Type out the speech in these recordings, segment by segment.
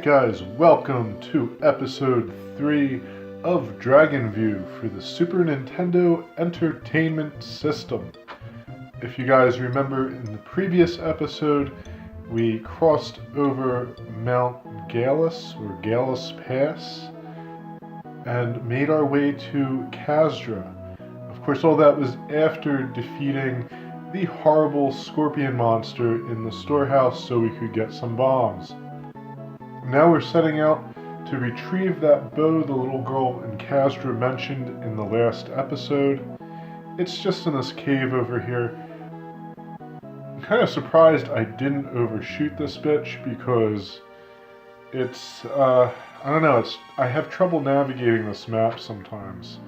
Alright guys, welcome to episode 3 of Dragon View for the Super Nintendo Entertainment System. If you guys remember, in the previous episode, we crossed over Mount Galus, or Galus Pass, and made our way to Kazdra. Of course, all that was after defeating the horrible scorpion monster in the storehouse so we could get some bombs. Now we're setting out to retrieve that bow the little girl in Kazdra mentioned in the last episode. It's just in this cave over here. I'm kind of surprised I didn't overshoot this bitch because it's, I don't know, I have trouble navigating this map sometimes.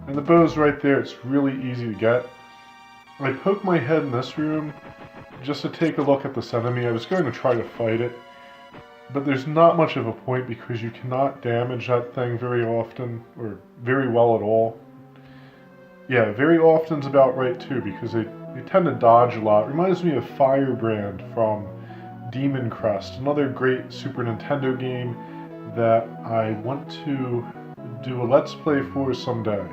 And the bow's right there, it's really easy to get. I poked my head in this room just to take a look at this enemy. I was going to try to fight it, but there's not much of a point because you cannot damage that thing very often, or very well at all. Yeah, very often's about right too, because they tend to dodge a lot. Reminds me of Firebrand from Demon Crest, another great Super Nintendo game that I want to do a Let's Play for someday.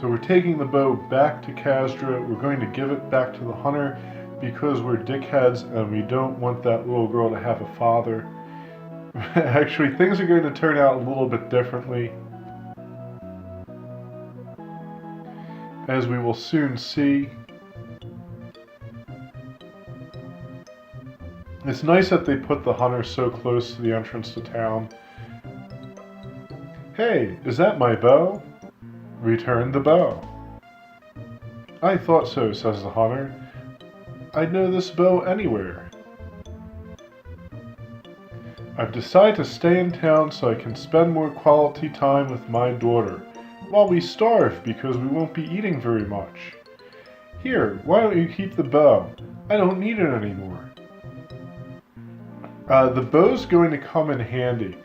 So we're taking the bow back to Kazdra. We're going to give it back to the hunter because we're dickheads and we don't want that little girl to have a father. Actually, things are going to turn out a little bit differently, as we will soon see. It's nice that they put the hunter so close to the entrance to town. Hey, is that my bow? Return the bow. I thought so, says the hunter. I'd know this bow anywhere. I've decided to stay in town so I can spend more quality time with my daughter, while we starve because we won't be eating very much. Here, why don't you keep the bow? I don't need it anymore. The bow's going to come in handy.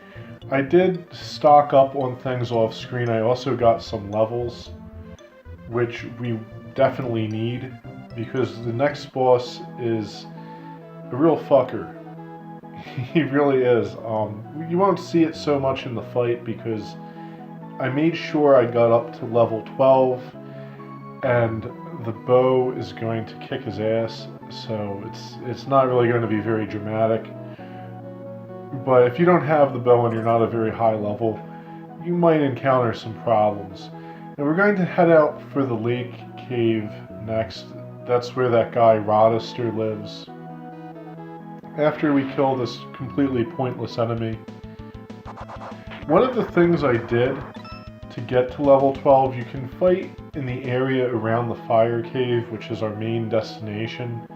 I did stock up on things off screen. I also got some levels, which we definitely need, because the next boss is a real fucker. He really is. You won't see it so much in the fight because I made sure I got up to level 12, and the bow is going to kick his ass, so it's not really going to be very dramatic. But if you don't have the bow and you're not a very high level, you might encounter some problems. And we're going to head out for the lake cave next. That's where that guy Rodister lives. After we kill this completely pointless enemy. One of the things I did to get to level 12, you can fight in the area around the fire cave, which is our main destination.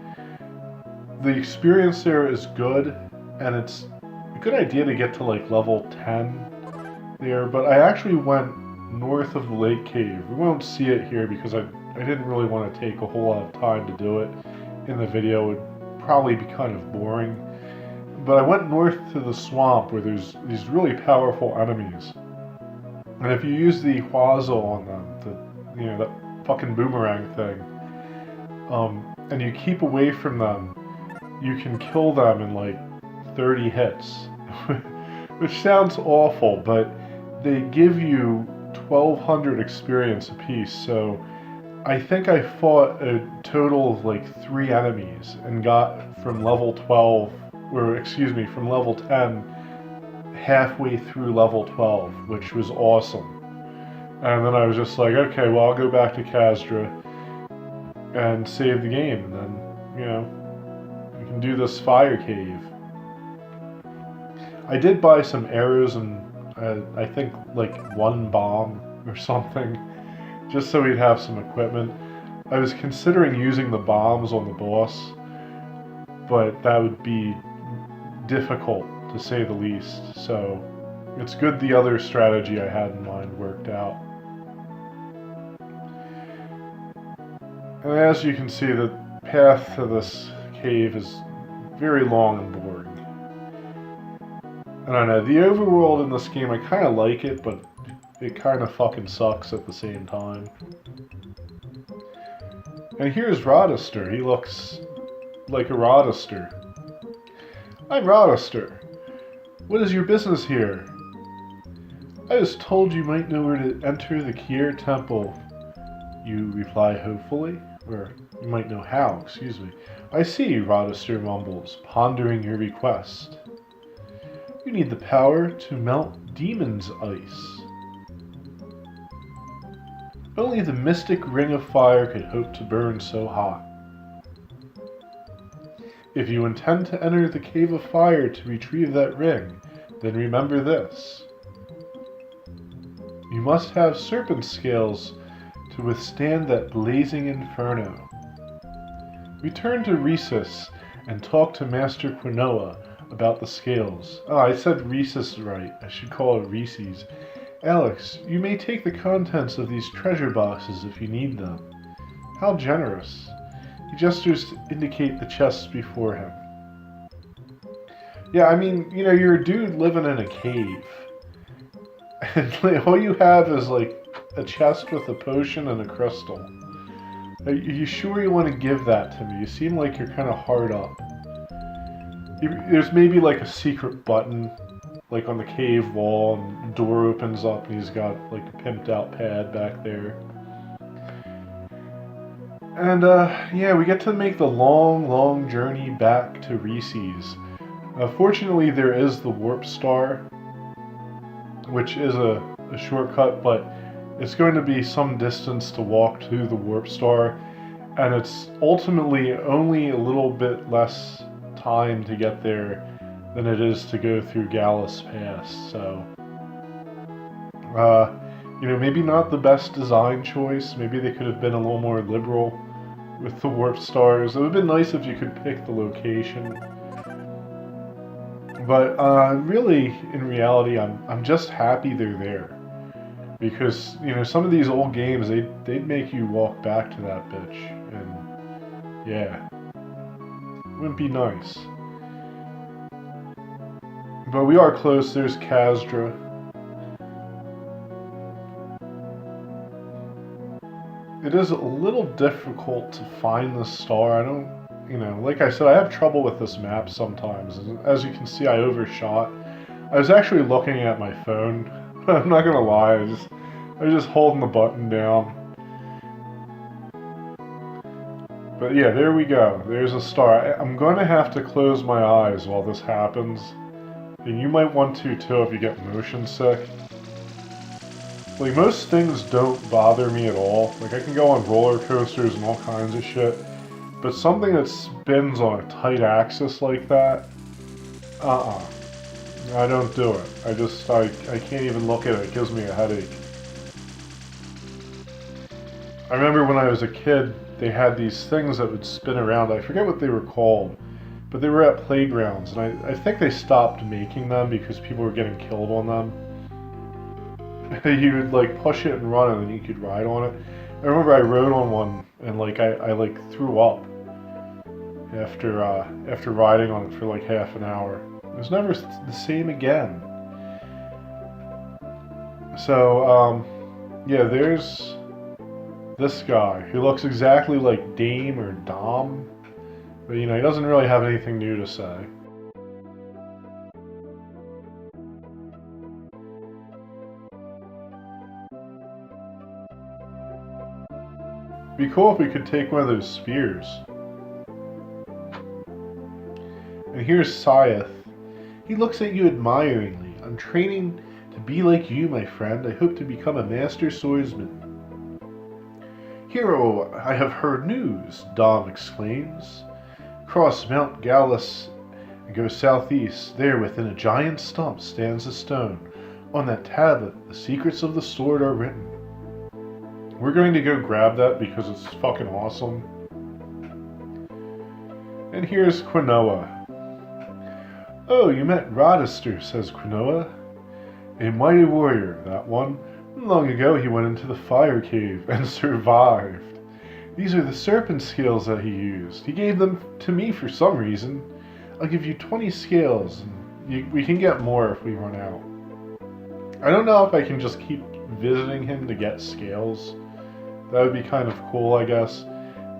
The experience there is good, and it's a good idea to get to like level 10 there, but I actually went north of the lake cave. We won't see it here because I didn't really want to take a whole lot of time to do it in the video. It would probably be kind of boring. But I went north to the swamp where there's these really powerful enemies. And if you use the Huazo on them, that fucking boomerang thing, and you keep away from them, you can kill them in like 30 hits, which sounds awful, but they give you 1,200 experience apiece, so I think I fought a total of like 3 enemies and got from level 12, from level 10 halfway through level 12, which was awesome. And then I was just like, okay, well, I'll go back to Kazdra and save the game, and then, we can do this fire cave. I did buy some arrows and I think like 1 bomb or something, just so we'd have some equipment. I was considering using the bombs on the boss, but that would be difficult to say the least, so it's good the other strategy I had in mind worked out. And as you can see, the path to this cave is very long and boring. I don't know, the overworld in this game, I kind of like it, but it kind of fucking sucks at the same time. And here's Rodister. He looks like a Rodister. I'm Rodister. What is your business here? I was told you might know where to enter the Kier Temple. You reply hopefully, or you might know how, excuse me. I see, Rodister mumbles, pondering your request. You need the power to melt demon's ice. Only the mystic ring of fire could hope to burn so hot. If you intend to enter the cave of fire to retrieve that ring, then remember this. You must have serpent scales to withstand that blazing inferno. Return to Rhesus and talk to Master Quinoa about the scales. Oh, I said Rhesus right. I should call it Reese's. Alex, you may take the contents of these treasure boxes if you need them. How generous. He gestures to indicate the chests before him. Yeah, I mean, you know, you're a dude living in a cave. And like, all you have is like a chest with a potion and a crystal. Are you sure you want to give that to me? You seem like you're kind of hard up. There's maybe like a secret button like on the cave wall, and the door opens up and he's got like a pimped out pad back there. And yeah, we get to make the long journey back to Reese's. Fortunately, there is the Warp Star, which is a shortcut, but it's going to be some distance to walk to the Warp Star, and it's ultimately only a little bit less time to get there than it is to go through Gallus Pass, so you know, maybe not the best design choice. Maybe they could have been a little more liberal with the warp stars. It would have been nice if you could pick the location. But really, in reality, I'm just happy they're there, because you know, some of these old games they'd make you walk back to that bitch, and yeah, it wouldn't be nice. But we are close. There's Kazdra. It is a little difficult to find the star. I don't, you know, like I said, I have trouble with this map sometimes. As you can see, I overshot. I was actually looking at my phone. I'm not gonna lie. I was just holding the button down. But yeah, there we go. There's a star. I'm going to have to close my eyes while this happens. And you might want to too if you get motion sick. Like, most things don't bother me at all. Like, I can go on roller coasters and all kinds of shit. But something that spins on a tight axis like that, I don't do it. I can't even look at it. It gives me a headache. I remember when I was a kid, they had these things that would spin around. I forget what they were called. But they were at playgrounds, and I think they stopped making them because people were getting killed on them. You would like push it and run, and then you could ride on it. I remember I rode on one, and like I like threw up after riding on it for like half an hour. It was never the same again. So yeah, there's this guy who looks exactly like Dame or Dom. But, you know, he doesn't really have anything new to say. It'd be cool if we could take one of those spears. And here's Scythe. He looks at you admiringly. I'm training to be like you, my friend. I hope to become a master swordsman. Hero, I have heard news, Dom exclaims. Cross Mount Gallus and go southeast. There, within a giant stump, stands a stone. On that tablet, the secrets of the sword are written. We're going to go grab that because it's fucking awesome. And here's Quinoa. Oh, you met Rodister, says Quinoa. A mighty warrior, that one. Long ago he went into the fire cave and survived. These are the serpent scales that he used. He gave them to me for some reason. I'll give you 20 scales, and we can get more if we run out. I don't know if I can just keep visiting him to get scales. That would be kind of cool, I guess.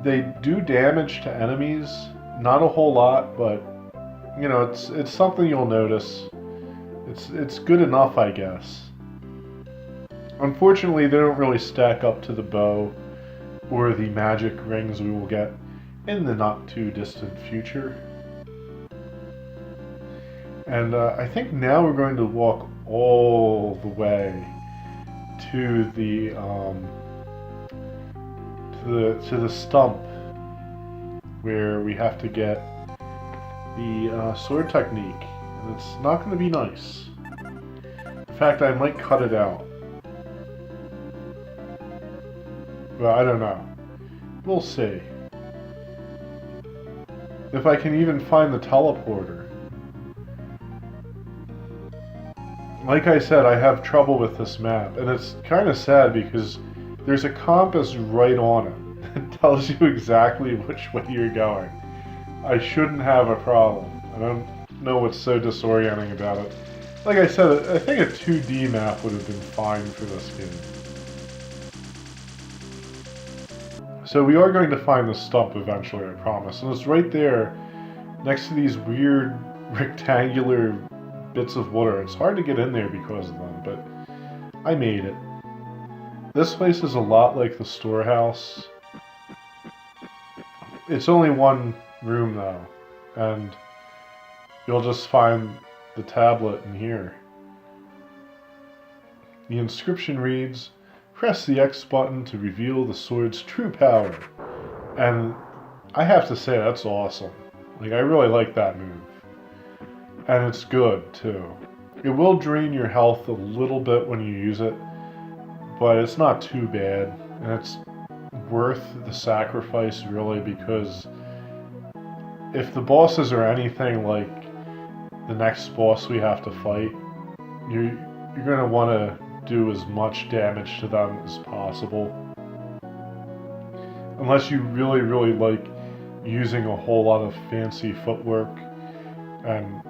They do damage to enemies. Not a whole lot, but, you know, it's something you'll notice. It's good enough, I guess. Unfortunately, they don't really stack up to the bow or the magic rings we will get in the not too distant future. And I think now we're going to walk all the way to the stump where we have to get the sword technique, and it's not going to be nice. In fact, I might cut it out. Well, I don't know. We'll see. If I can even find the teleporter. Like I said, I have trouble with this map, and it's kind of sad because there's a compass right on it that tells you exactly which way you're going. I shouldn't have a problem. I don't know what's so disorienting about it. Like I said, I think a 2D map would have been fine for this game. So we are going to find the stump eventually, I promise. And it's right there, next to these weird rectangular bits of water. It's hard to get in there because of them, but I made it. This place is a lot like the storehouse. It's only one room though, and you'll just find the tablet in here. The inscription reads, "Press the X button to reveal the sword's true power." And I have to say, that's awesome. Like, I really like that move. And it's good, too. It will drain your health a little bit when you use it, but it's not too bad. And it's worth the sacrifice, really, because if the bosses are anything like the next boss we have to fight, you're going to want to do as much damage to them as possible. Unless you really, really like using a whole lot of fancy footwork and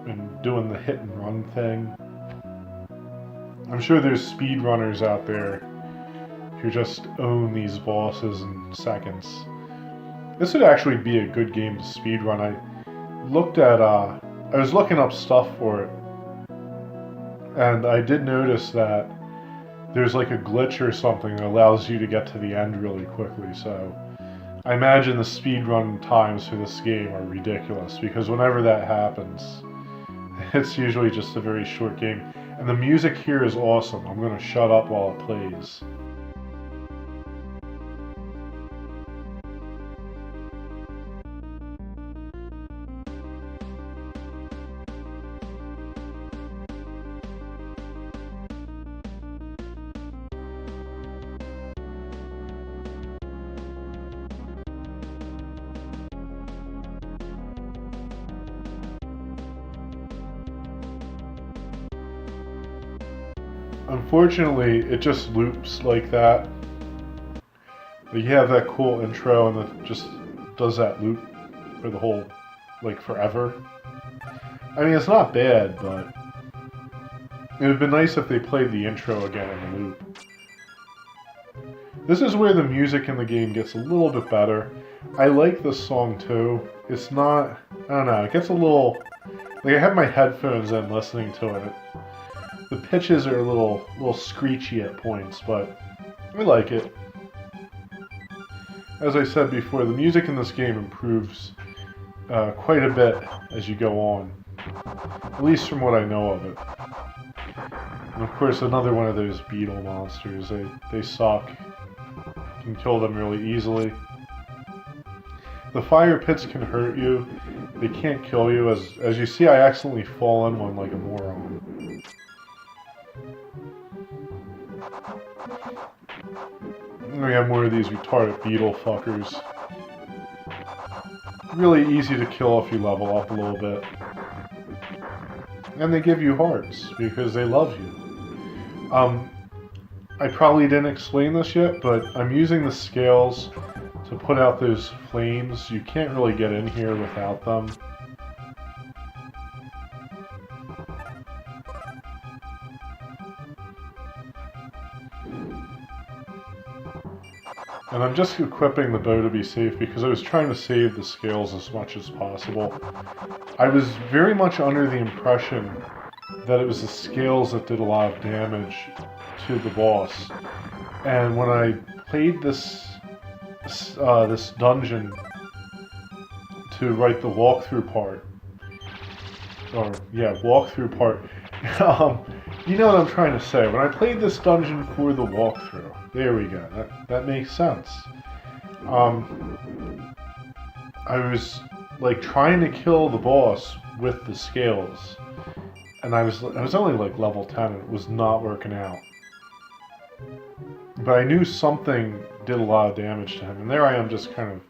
doing the hit and run thing. I'm sure there's speedrunners out there who just own these bosses in seconds. This would actually be a good game to speedrun. I was looking up stuff for it, and I did notice that there's like a glitch or something that allows you to get to the end really quickly, so I imagine the speedrun times for this game are ridiculous, because whenever that happens, it's usually just a very short game. And the music here is awesome. I'm going to shut up while it plays. Unfortunately, it just loops like that. But you have that cool intro and it just does that loop for the whole, like, forever. I mean, it's not bad, but it would have been nice if they played the intro again in the loop. This is where the music in the game gets a little bit better. I like this song too. It's not, I don't know, it gets a little, like, I have my headphones in listening to it. The pitches are a little screechy at points, but I like it. As I said before, the music in this game improves quite a bit as you go on, at least from what I know of it. And of course, another one of those beetle monsters. They suck. You can kill them really easily. The fire pits can hurt you. They can't kill you. As you see, I accidentally fall in one like a moron. And we have more of these retarded beetle fuckers. Really easy to kill if you level up a little bit. And they give you hearts, because they love you. I probably didn't explain this yet, but I'm using the scales to put out those flames. You can't really get in here without them. And I'm just equipping the bow to be safe because I was trying to save the scales as much as possible. I was very much under the impression that it was the scales that did a lot of damage to the boss. And when I played this dungeon to write the walkthrough part, walkthrough part, you know what I'm trying to say. When I played this dungeon for the walkthrough, there we go, that makes sense. I was like trying to kill the boss with the scales, and I was only like level 10 and it was not working out. But I knew something did a lot of damage to him, and there I am just kind of,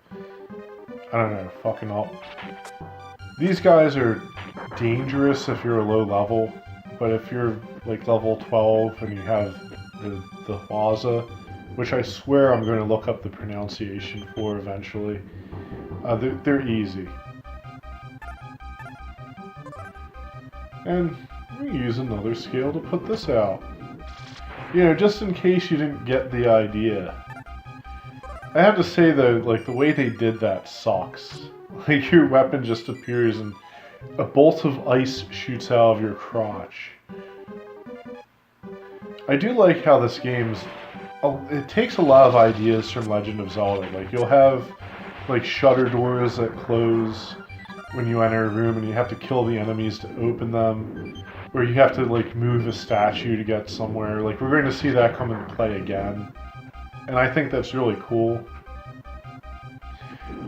I don't know, fucking up. These guys are dangerous if you're a low level, but if you're like level 12 and you have the Waza, which I swear I'm going to look up the pronunciation for eventually, they're easy. And we use another scale to put this out. You know, just in case you didn't get the idea. I have to say though, like the way they did that sucks. Like your weapon just appears and a bolt of ice shoots out of your crotch. I do like how this game's, it takes a lot of ideas from Legend of Zelda. Like you'll have like shutter doors that close when you enter a room and you have to kill the enemies to open them. Or you have to like move a statue to get somewhere. Like we're going to see that come into play again. And I think that's really cool.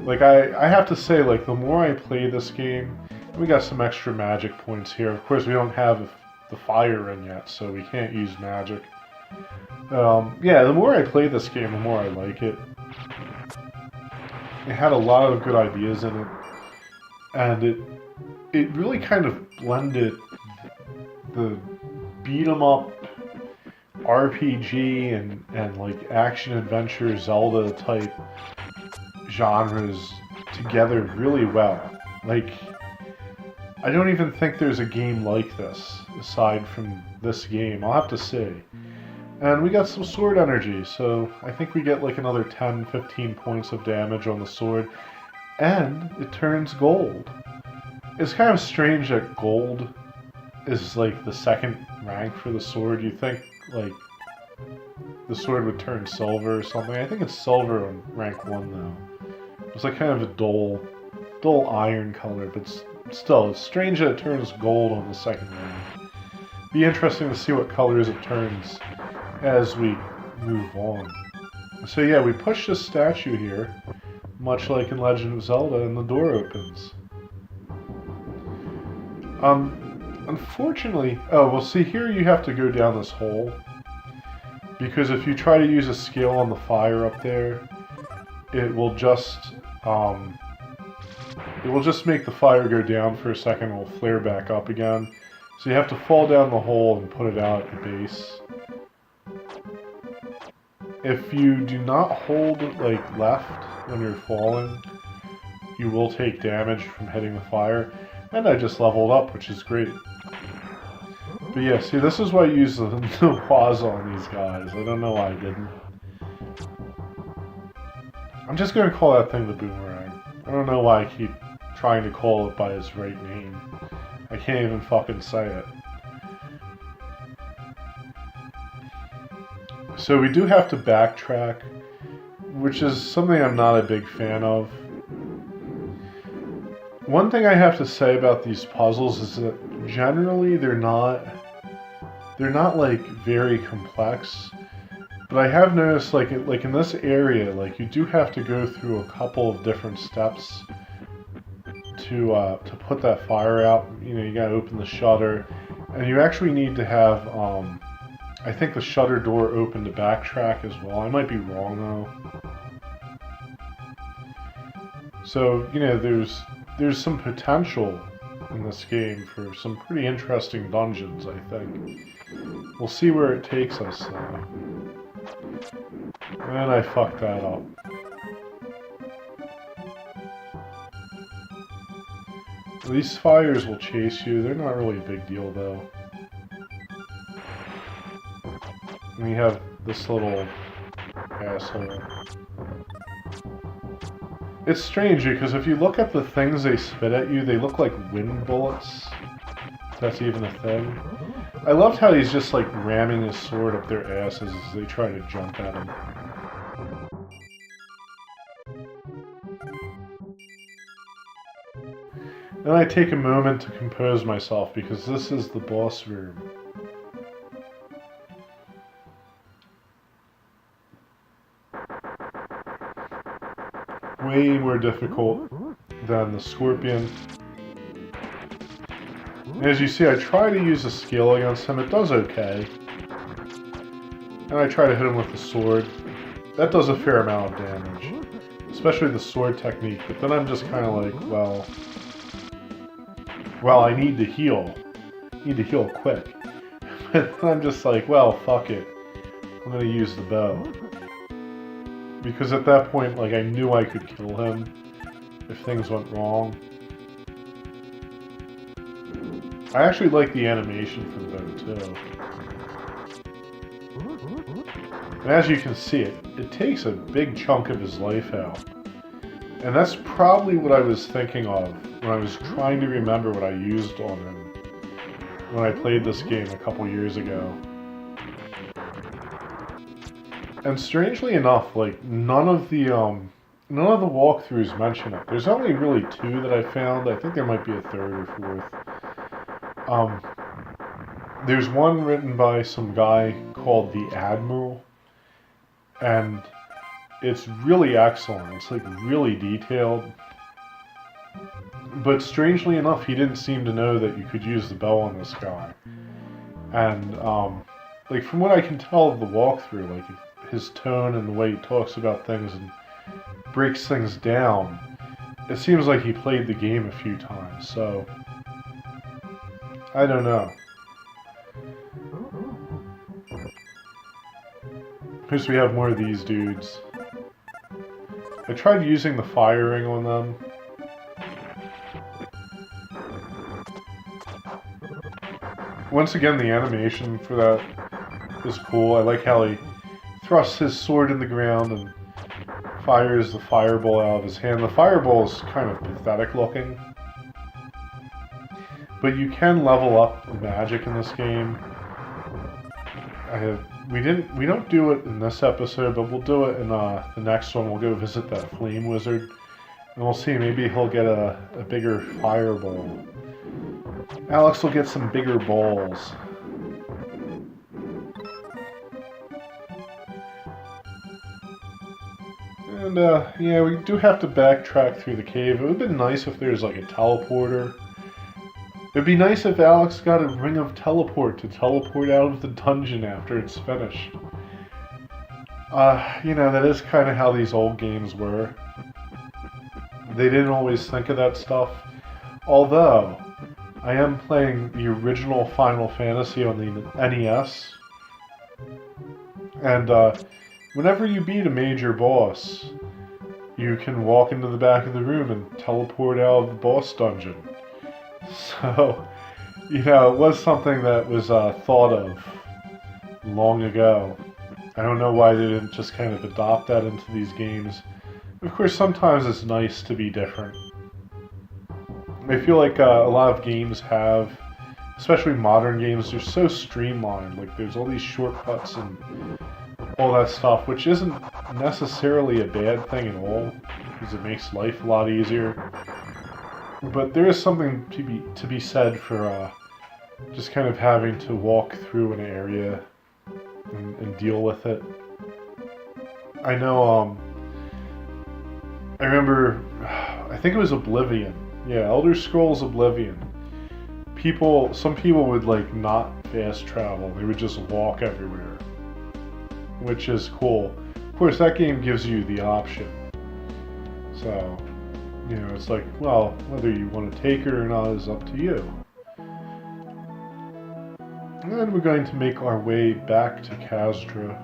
Like I have to say, like the more I play this game, we got some extra magic points here. Of course we don't have the fire in yet, so we can't use magic. Yeah, the more I play this game, the more I like it. It had a lot of good ideas in it. And it really kind of blended the beat-em-up RPG and like action-adventure Zelda type genres together really well. Like, I don't even think there's a game like this aside from this game, I'll have to say. And we got some sword energy, so I think we get like another 10-15 points of damage on the sword. And it turns gold. It's kind of strange that gold is like the second rank for the sword. You think like the sword would turn silver or something. I think it's silver on rank 1 though. It's like kind of a dull iron color, but still, it's strange that it turns gold on the second rank. Be interesting to see what colors it turns as we move on. So yeah, we push this statue here, much like in Legend of Zelda, and the door opens. Unfortunately, oh, well see here you have to go down this hole, because if you try to use a scale on the fire up there, it will just make the fire go down for a second and will flare back up again. So you have to fall down the hole and put it out at the base. If you do not hold like left when you're falling, you will take damage from hitting the fire. And I just leveled up, which is great. But yeah, see, this is why I use the Waza on these guys. I don't know why I didn't. I'm just going to call that thing the boomerang. I don't know why I keep trying to call it by its right name. I can't even fucking say it. So we do have to backtrack, which is something I'm not a big fan of. One thing I have to say about these puzzles is that generally they're not like very complex, but I have noticed like in this area, like you do have to go through a couple of different steps to put that fire out. You know, you gotta open the shutter, and you actually need to have I think the shutter door open to backtrack as well. I might be wrong though. So you know, there's some potential in this game for some pretty interesting dungeons, I think. We'll see where it takes us, though. And I fucked that up. These fires will chase you. They're not really a big deal, though. And we have this little asshole. It's strange because if you look at the things they spit at you, they look like wind bullets. if that's even a thing. I loved how he's just like ramming his sword up their asses as they try to jump at him. Then I take a moment to compose myself because this is the boss room. Way more difficult than the scorpion. And as you see, I try to use a skill against him. It does okay. And I try to hit him with the sword. That does a fair amount of damage. Especially the sword technique. But then I'm just kind of like, well, I need to heal. I need to heal quick. But then I'm just like, well, fuck it. I'm going to use the bow. Because at that point, like, I knew I could kill him if things went wrong. I actually like the animation for the bow, too. And as you can see, it takes a big chunk of his life out. And that's probably what I was thinking of when I was trying to remember what I used on him when I played this game a couple years ago. And strangely enough, like, none of the walkthroughs mention it. There's only really 2 that I found. I think there might be a 3rd or 4th. There's one written by some guy called the Admiral, and it's really excellent. It's like really detailed. But strangely enough, he didn't seem to know that you could use the bow on this guy. And like from what I can tell of the walkthrough, like his tone and the way he talks about things and breaks things down, it seems like he played the game a few times. So I don't know. Here's we have more of these dudes. I tried using the firing on them. Once again, the animation for that is cool. I like how he thrusts his sword in the ground and fires the fireball out of his hand. The fireball is kind of pathetic looking. But you can level up the magic in this game. We don't do it in this episode, but we'll do it in the next one. We'll go visit that flame wizard, and we'll see. Maybe he'll get a bigger fireball. Alex will get some bigger balls. And yeah, we do have to backtrack through the cave. It would have been nice if there's like a teleporter. It'd be nice if Alex got a ring of teleport to teleport out of the dungeon after it's finished. You know, that is kind of how these old games were. They didn't always think of that stuff. Although, I am playing the original Final Fantasy on the NES. And whenever you beat a major boss, you can walk into the back of the room and teleport out of the boss dungeon. So, you know, it was something that was thought of long ago. I don't know why they didn't just kind of adopt that into these games. Of course, sometimes it's nice to be different. I feel like a lot of games have, especially modern games, they're so streamlined. Like, there's all these shortcuts and all that stuff, which isn't necessarily a bad thing at all, because it makes life a lot easier. But there is something to be said for just kind of having to walk through an area and deal with it. I know, I remember, I think it was Oblivion. Yeah, Elder Scrolls Oblivion. Some people would like not fast travel. They would just walk everywhere, which is cool. Of course, that game gives you the option. So, you know, it's like, well, whether you want to take it or not is up to you. And then we're going to make our way back to Kazdra.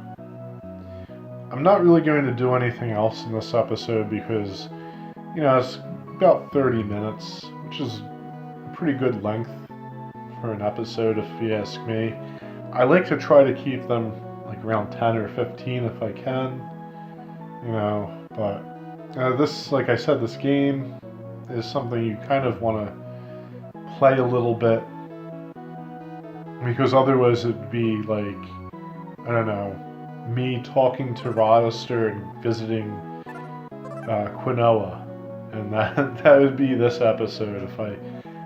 I'm not really going to do anything else in this episode because, you know, it's about 30 minutes, which is a pretty good length for an episode if you ask me. I like to try to keep them like around 10 or 15 if I can, you know, but this, like I said, this game is something you kind of want to play a little bit Because otherwise it'd be like, I don't know, me talking to Rochester and visiting Quinoa. And that would be this episode if I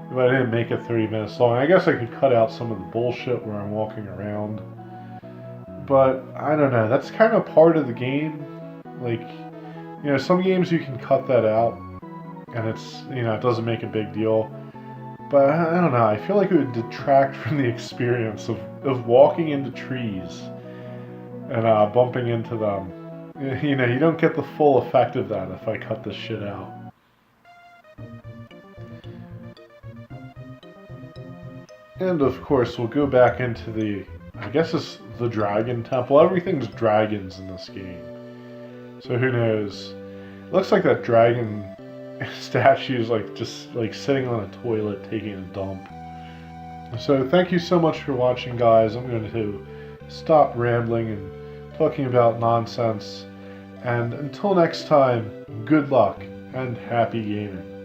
didn't make it 30 minutes long. I guess I could cut out some of the bullshit where I'm walking around. But, I don't know, that's kind of part of the game. Like, you know, some games you can cut that out, and it's, you know, it doesn't make a big deal. But, I don't know, I feel like it would detract from the experience of walking into trees and bumping into them. You know, you don't get the full effect of that if I cut this shit out. And of course, we'll go back into the, I guess it's the Dragon Temple. Everything's dragons in this game. So who knows? It looks like that dragon statue is like just like sitting on a toilet taking a dump. So thank you so much for watching, guys. I'm going to stop rambling and talking about nonsense. And until next time, good luck and happy gaming.